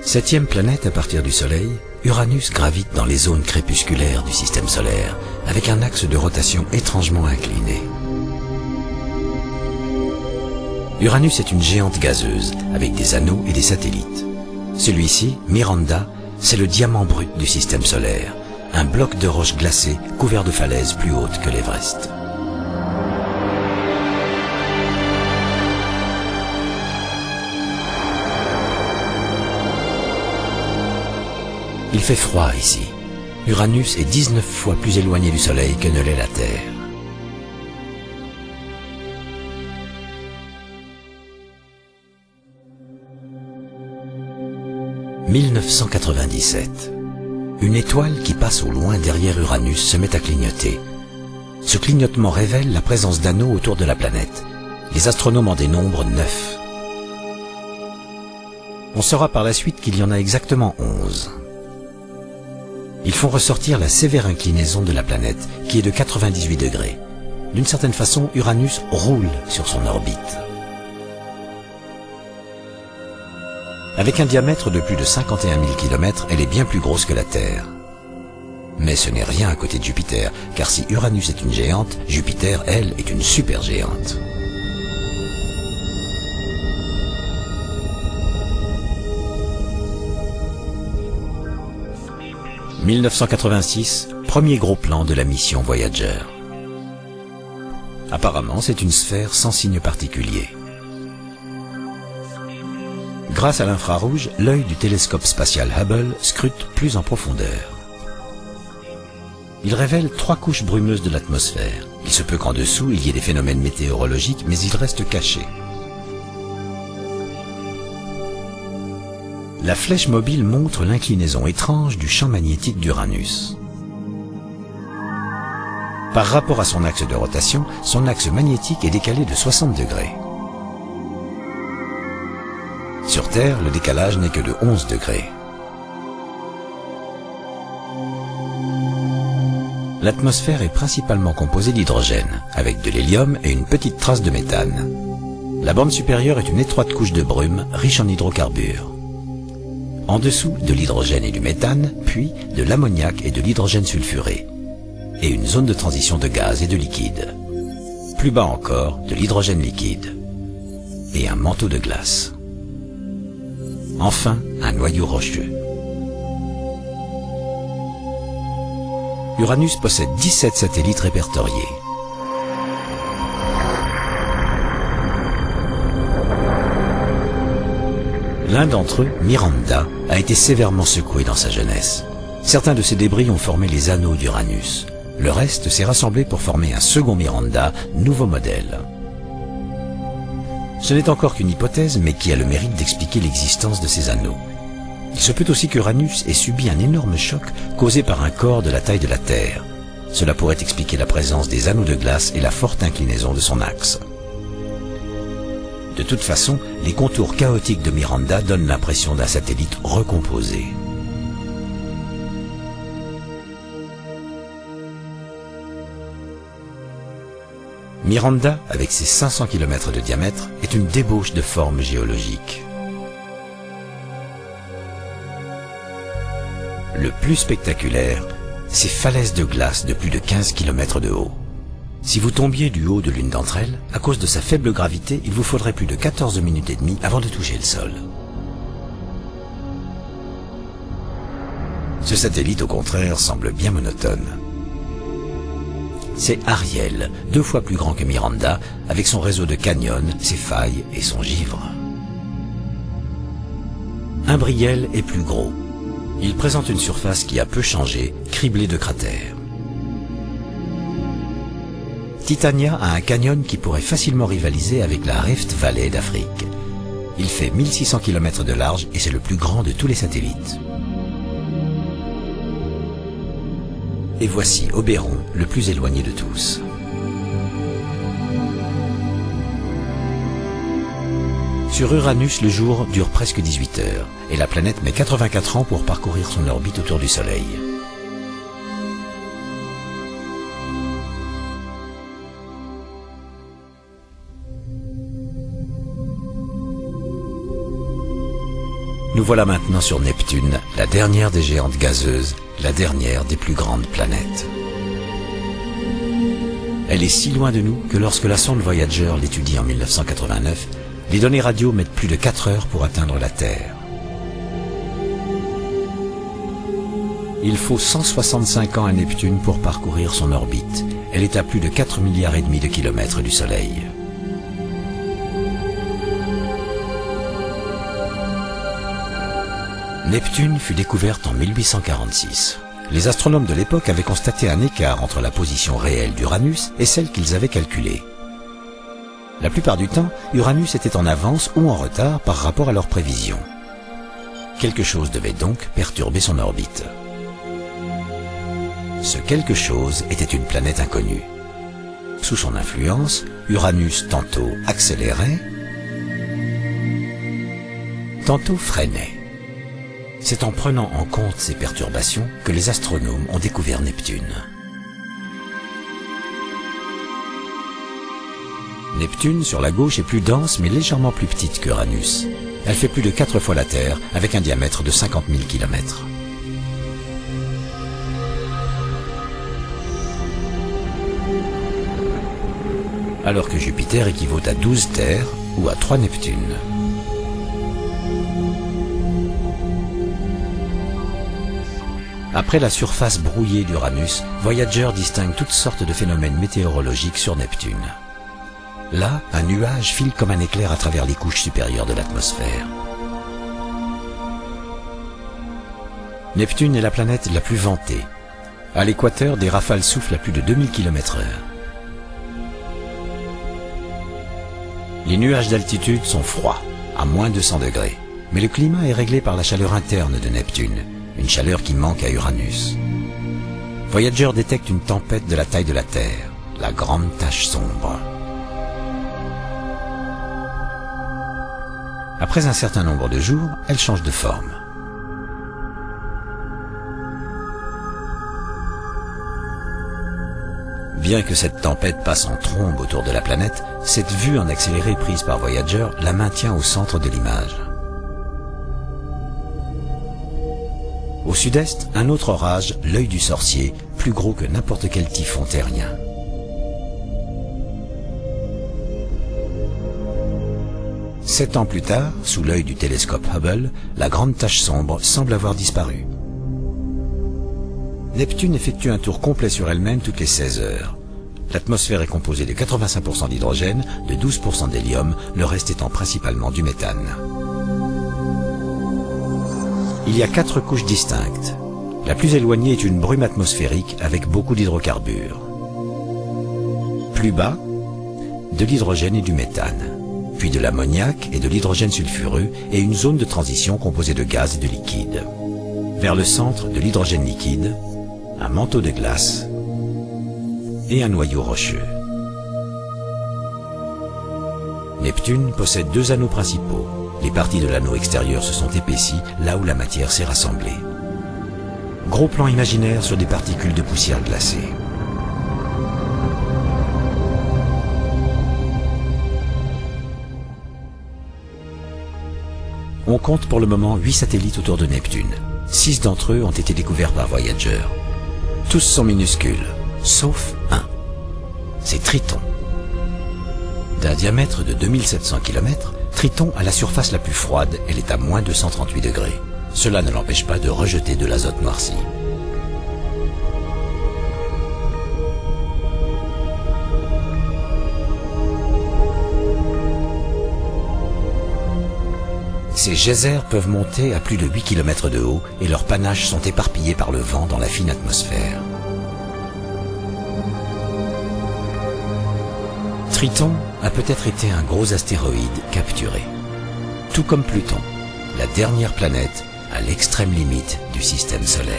Septième planète à partir du Soleil, Uranus gravite dans les zones crépusculaires du système solaire, avec un axe de rotation étrangement incliné. Uranus est une géante gazeuse, avec des anneaux et des satellites. Celui-ci, Miranda, c'est le diamant brut du système solaire, un bloc de roche glacée couvert de falaises plus hautes que l'Everest. Il fait froid ici. Uranus est 19 fois plus éloigné du Soleil que ne l'est la Terre. « 1997. Une étoile qui passe au loin derrière Uranus se met à clignoter. Ce clignotement révèle la présence d'anneaux autour de la planète. Les astronomes en dénombrent 9. On saura par la suite qu'il y en a exactement 11. Ils font ressortir la sévère inclinaison de la planète, qui est de 98 degrés. D'une certaine façon, Uranus roule sur son orbite. Avec un diamètre de plus de 51 000 km, elle est bien plus grosse que la Terre. Mais ce n'est rien à côté de Jupiter, car si Uranus est une géante, Jupiter, elle, est une supergéante. « 1986, premier gros plan de la mission Voyager. Apparemment, c'est une sphère sans signe particulier. Grâce à l'infrarouge, l'œil du télescope spatial Hubble scrute plus en profondeur. Il révèle 3 couches brumeuses de l'atmosphère. Il se peut qu'en dessous, il y ait des phénomènes météorologiques, mais ils restent cachés. La flèche mobile montre l'inclinaison étrange du champ magnétique d'Uranus. Par rapport à son axe de rotation, son axe magnétique est décalé de 60 degrés. Sur Terre, le décalage n'est que de 11 degrés. L'atmosphère est principalement composée d'hydrogène, avec de l'hélium et une petite trace de méthane. La bande supérieure est une étroite couche de brume, riche en hydrocarbures. En dessous, de l'hydrogène et du méthane, puis de l'ammoniac et de l'hydrogène sulfuré, et une zone de transition de gaz et de liquide. Plus bas encore, de l'hydrogène liquide, et un manteau de glace. Enfin, un noyau rocheux. Uranus possède 17 satellites répertoriés. L'un d'entre eux, Miranda, a été sévèrement secoué dans sa jeunesse. Certains de ces débris ont formé les anneaux d'Uranus. Le reste s'est rassemblé pour former un second Miranda, nouveau modèle. Ce n'est encore qu'une hypothèse, mais qui a le mérite d'expliquer l'existence de ces anneaux. Il se peut aussi qu'Uranus ait subi un énorme choc causé par un corps de la taille de la Terre. Cela pourrait expliquer la présence des anneaux de glace et la forte inclinaison de son axe. De toute façon, les contours chaotiques de Miranda donnent l'impression d'un satellite recomposé. Miranda, avec ses 500 km de diamètre, est une débauche de forme géologique. Le plus spectaculaire, ces falaises de glace de plus de 15 km de haut. Si vous tombiez du haut de l'une d'entre elles, à cause de sa faible gravité, il vous faudrait plus de 14 minutes et demie avant de toucher le sol. Ce satellite, au contraire, semble bien monotone. C'est Ariel, 2 fois plus grand que Miranda, avec son réseau de canyons, ses failles et son givre. Umbriel est plus gros. Il présente une surface qui a peu changé, criblée de cratères. Titania a un canyon qui pourrait facilement rivaliser avec la Rift Valley d'Afrique. Il fait 1600 km de large et c'est le plus grand de tous les satellites. Et voici Oberon, le plus éloigné de tous. Sur Uranus, le jour dure presque 18 heures et la planète met 84 ans pour parcourir son orbite autour du Soleil. Nous voilà maintenant sur Neptune, la dernière des géantes gazeuses, la dernière des plus grandes planètes. Elle est si loin de nous que lorsque la sonde Voyager l'étudie en 1989, les données radio mettent plus de 4 heures pour atteindre la Terre. Il faut 165 ans à Neptune pour parcourir son orbite. Elle est à plus de 4,5 milliards de kilomètres du Soleil. Neptune fut découverte en 1846. Les astronomes de l'époque avaient constaté un écart entre la position réelle d'Uranus et celle qu'ils avaient calculée. La plupart du temps, Uranus était en avance ou en retard par rapport à leurs prévisions. Quelque chose devait donc perturber son orbite. Ce quelque chose était une planète inconnue. Sous son influence, Uranus tantôt accélérait, tantôt freinait. C'est en prenant en compte ces perturbations que les astronomes ont découvert Neptune. Neptune, sur la gauche, est plus dense mais légèrement plus petite qu'Uranus. Elle fait plus de 4 fois la Terre, avec un diamètre de 50 000 km. Alors que Jupiter équivaut à 12 Terres ou à 3 Neptunes. Après la surface brouillée d'Uranus, Voyager distingue toutes sortes de phénomènes météorologiques sur Neptune. Là, un nuage file comme un éclair à travers les couches supérieures de l'atmosphère. Neptune est la planète la plus ventée. À l'équateur, des rafales soufflent à plus de 2000 km/h. Les nuages d'altitude sont froids, à moins de 100 degrés. Mais le climat est réglé par la chaleur interne de Neptune, une chaleur qui manque à Uranus. Voyager détecte une tempête de la taille de la Terre, la grande tache sombre. Après un certain nombre de jours, elle change de forme. Bien que cette tempête passe en trombe autour de la planète, cette vue en accéléré prise par Voyager la maintient au centre de l'image. Au sud-est, un autre orage, l'œil du sorcier, plus gros que n'importe quel typhon terrien. Sept ans plus tard, sous l'œil du télescope Hubble, la grande tache sombre semble avoir disparu. Neptune effectue un tour complet sur elle-même toutes les 16 heures. L'atmosphère est composée de 85% d'hydrogène, de 12% d'hélium, le reste étant principalement du méthane. Il y a 4 couches distinctes. La plus éloignée est une brume atmosphérique avec beaucoup d'hydrocarbures. Plus bas, de l'hydrogène et du méthane, puis de l'ammoniac et de l'hydrogène sulfureux et une zone de transition composée de gaz et de liquide. Vers le centre, de l'hydrogène liquide, un manteau de glace et un noyau rocheux. Neptune possède 2 anneaux principaux. Les parties de l'anneau extérieur se sont épaissies là où la matière s'est rassemblée. Gros plan imaginaire sur des particules de poussière glacée. On compte pour le moment 8 satellites autour de Neptune. 6 d'entre eux ont été découverts par Voyager. Tous sont minuscules, sauf un. C'est Triton. D'un diamètre de 2700 km, Triton a la surface la plus froide, elle est à moins 238 degrés. Cela ne l'empêche pas de rejeter de l'azote noirci. Ces geysers peuvent monter à plus de 8 km de haut et leurs panaches sont éparpillés par le vent dans la fine atmosphère. Triton a peut-être été un gros astéroïde capturé. Tout comme Pluton, la dernière planète à l'extrême limite du système solaire.